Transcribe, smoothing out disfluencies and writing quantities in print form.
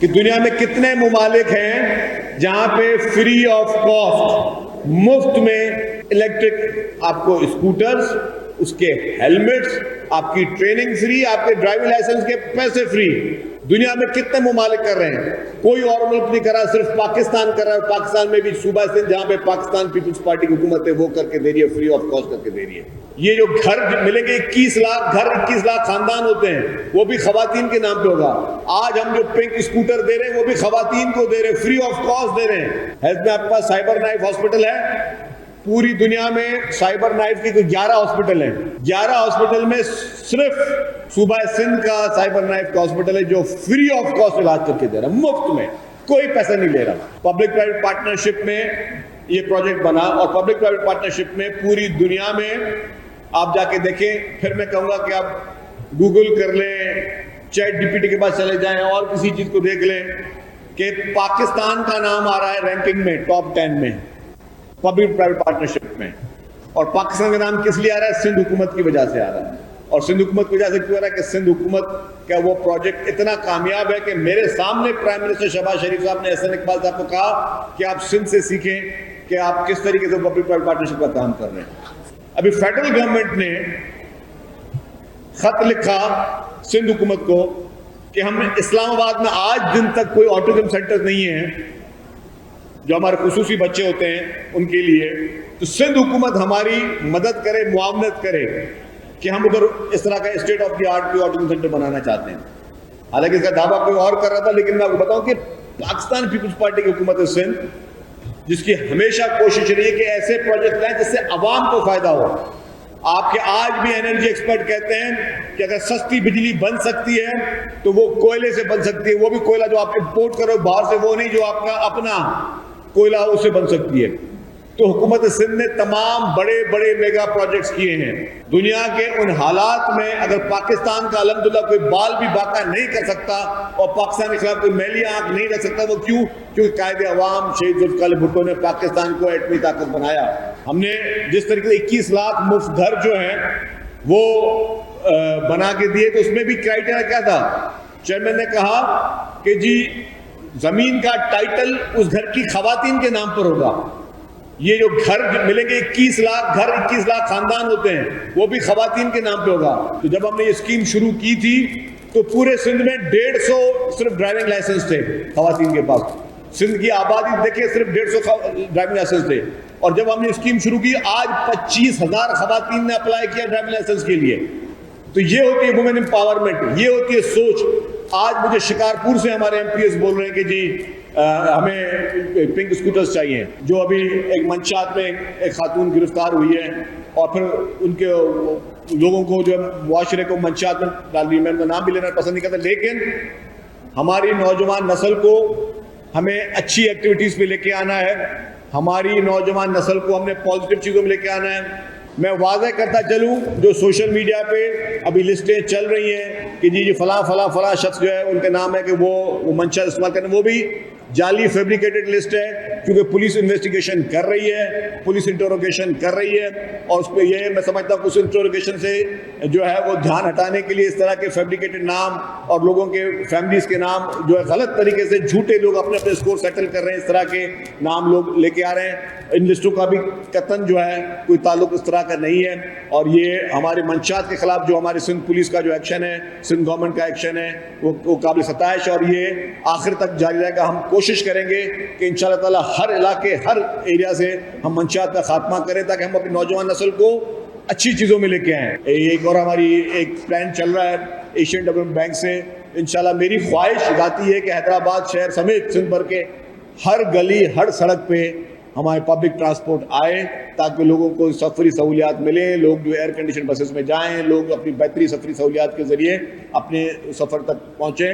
کہ دنیا میں کتنے ممالک ہیں جہاں پہ فری آف کاسٹ مفت میں الیکٹرک آپ کو اسکوٹرز، اس کے ہیلمٹس، آپ کی ٹریننگ فری، آپ کے ڈرائیونگ لائسنس کے پیسے فری. دنیا میں کتنے ممالک کر رہے ہیں؟ کوئی اور ملک نہیں کر رہا، صرف پاکستان کر رہا ہے. پاکستان میں بھی صوبہ سندھ جہاں پہ پاکستان پیپلز پارٹی کی حکومت ہے وہ کر کے دے رہی ہے، فری آف کاسٹ کر کے دے رہی ہے. یہ جو گھر ملیں گے 21 لاکھ گھر، 21 لاکھ خاندان ہوتے ہیں، وہ بھی خواتین کے نام پہ ہوگا. آج ہم جو پنک اسکوٹر دے رہے ہیں وہ بھی خواتین کو دے رہے ہیں، فری آف کاسٹ دے رہے ہیں. ہیلتھ میں آپ کے پاس سائبر نائف ہاسپٹل ہے. پوری دنیا میں سائبر نائف کی کوئی 11 ہاسپٹل ہیں. 11 ہاسپٹل میں صرف صوبہ سندھ کا سائبر نائف کا ہاسپٹل ہے جو فری آف کاسٹ علاج کر کے دے رہا ہے، مفت میں، کوئی پیسہ نہیں لے رہا. پبلک پرائیویٹ پارٹنرشپ میں یہ پروجیکٹ بنا، اور پبلک پرائیویٹ پارٹنرشپ میں پوری دنیا میں آپ جا کے دیکھیں. پھر میں کہوں گا کہ آپ گوگل کر لیں، چیٹ جی پی ٹی کے پاس چلے جائیں اور کسی چیز کو دیکھ لیں کہ پاکستان کا نام آ رہا ہے رینکنگ میں ٹاپ 10 میں پبلک پرائیویٹ پارٹنرشپ میں. اور پاکستان کا نام کس لیے آ رہا ہے؟ سندھ حکومت کی وجہ سے آ رہا ہے. اور سندھ حکومت کی وجہ سے کیوں آ رہا ہے کہ سندھ حکومت کا وہ پروجیکٹ اتنا کامیاب ہے کہ میرے سامنے پرائم منسٹر شہباز شریف صاحب نے احسن اقبال صاحب کو کہا کہ آپ سندھ سے سیکھیں کہ آپ کس طریقے سے پبلک پرائیویٹ پارٹنرشپ کا کام کر رہے ہیں. ابھی فیڈرل گورنمنٹ نے خط لکھا سندھ حکومت کو کہ ہم اسلام آباد میں آج دن تک کوئی آٹزم سینٹر نہیں ہے جو ہمارے خصوصی بچے ہوتے ہیں ان کے لیے، تو سندھ حکومت ہماری مدد کرے، معاونت کرے کہ ہم ادھر اس طرح کا اسٹیٹ آف دی آرٹ کوئی آٹزم سینٹر بنانا چاہتے ہیں. حالانکہ اس کا دعویٰ کوئی اور کر رہا تھا، لیکن میں آپ کو بتاؤں کہ پاکستان پیپلز پارٹی کی حکومت ہے سندھ، جس کی ہمیشہ کوشش رہی ہے کہ ایسے پروجیکٹ لائیں جس سے عوام کو فائدہ ہو. آپ کے آج بھی انرجی ایکسپرٹ کہتے ہیں کہ اگر سستی بجلی بن سکتی ہے تو وہ کوئلے سے بن سکتی ہے، وہ بھی کوئلہ جو آپ امپورٹ کرو باہر سے، وہ نہیں جو آپ کا اپنا کوئلہ اس سے بن سکتی ہے. تو حکومت سندھ نے تمام بڑے بڑے میگا پروجیکٹس کیے ہیں. دنیا کے ان حالات میں اگر پاکستان کا الحمدللہ کوئی بال بھی باقا نہیں کر سکتا اور پاکستان کے خلاف کوئی میلی آنکھ نہیں رکھ سکتا، وہ کیوں؟ کیونکہ قائد عوام شہید ذوالفقار علی بھٹو نے پاکستان کو ایٹمی طاقت بنایا. ہم نے جس طریقے سے 21 لاکھ مفت گھر جو ہیں وہ بنا کے دیے، تو اس میں بھی کرائٹیریا کیا تھا؟ چیئرمین نے کہا کہ جی زمین کا ٹائٹل اس گھر کی خواتین کے نام پر ہوگا. یہ جو گھر ملیں گے 21 لاکھ گھر، 21 لاکھ خاندان ہوتے ہیں، وہ بھی خواتین کے نام پہ ہوگا. تو جب ہم نے یہ اسکیم شروع کی تھی تو پورے سندھ میں 150 صرف ڈرائیونگ لائسنس تھے خواتین کے پاس. سندھ کی آبادی دیکھیں صرف 150 ڈرائیونگ لائسنس تھے. اور جب ہم نے اسکیم شروع کی آج 25,000 خواتین نے اپلائی کیا ڈرائیونگ لائسنس کے لیے. تو یہ ہوتی ہے وومن امپاورمنٹ، یہ ہوتی ہے سوچ. آج مجھے شکارپور سے ہمارے ایم پی ایس بول رہے ہیں کہ جی ہمیں پنک اسکوٹرز چاہیے. جو ابھی ایک منشیات میں ایک خاتون گرفتار ہوئی ہے اور پھر ان کے لوگوں کو جو معاشرے کو منشیات میں ڈال دی. میں ان کا نام بھی لینا پسند نہیں کرتا، لیکن ہماری نوجوان نسل کو ہمیں اچھی ایکٹیویٹیز پہ لے کے آنا ہے. ہماری نوجوان نسل کو ہم نے پازیٹیو چیزوں میں لے کے آنا ہے. میں واضح کرتا چلوں جو سوشل میڈیا پہ ابھی لسٹیں چل رہی ہیں کہ جی فلاں فلاں فلاں شخص جو ہے ان کے نام ہے کہ وہ منشیات استعمال کرنے، وہ بھی جعلی فیبریکیٹڈ لسٹ ہے. کیونکہ پولیس انویسٹیگیشن کر رہی ہے، پولیس انٹروگیشن کر رہی ہے، اور اس پہ یہ میں سمجھتا ہوں اس انٹروگیشن سے جو ہے وہ دھیان ہٹانے کے لیے اس طرح کے فیبریکیٹڈ نام اور لوگوں کے فیملیز کے نام جو ہے غلط طریقے سے جھوٹے لوگ اپنے اپنے اسکور سیٹل کر رہے ہیں، اس طرح کے نام لوگ لے کے آ رہے ہیں. ان لسٹوں کا بھی قطعاً جو ہے کوئی تعلق اس طرح کا نہیں ہے. اور یہ ہمارے منشیات کے خلاف جو ہمارے سندھ پولیس کا جو ایکشن ہے، سندھ گورنمنٹ کا ایکشن ہے، وہ قابل ستائش، اور یہ آخر تک جاری رہے گا. ہم کوشش کریں گے کہ انشاءاللہ تعالی ہر علاقے ہر ایریا سے ہم منشیات کا خاتمہ کریں تاکہ ہم اپنی نوجوان نسل کو اچھی چیزوں میں لے کے آئیں. ایک اور ہماری ایک پلان چل رہا ہے ایشین ڈیولپمنٹ بینک سے. انشاءاللہ میری خواہش ذاتی ہے کہ حیدرآباد شہر سمیت سندھ بھر کے ہر گلی ہر سڑک پہ ہمارے پبلک ٹرانسپورٹ آئے تاکہ لوگوں کو سفری سہولیات ملیں. لوگ جو ایئر کنڈیشن بسز میں جائیں، لوگ اپنی بہتری سفری سہولیات کے ذریعے اپنے سفر تک پہنچیں.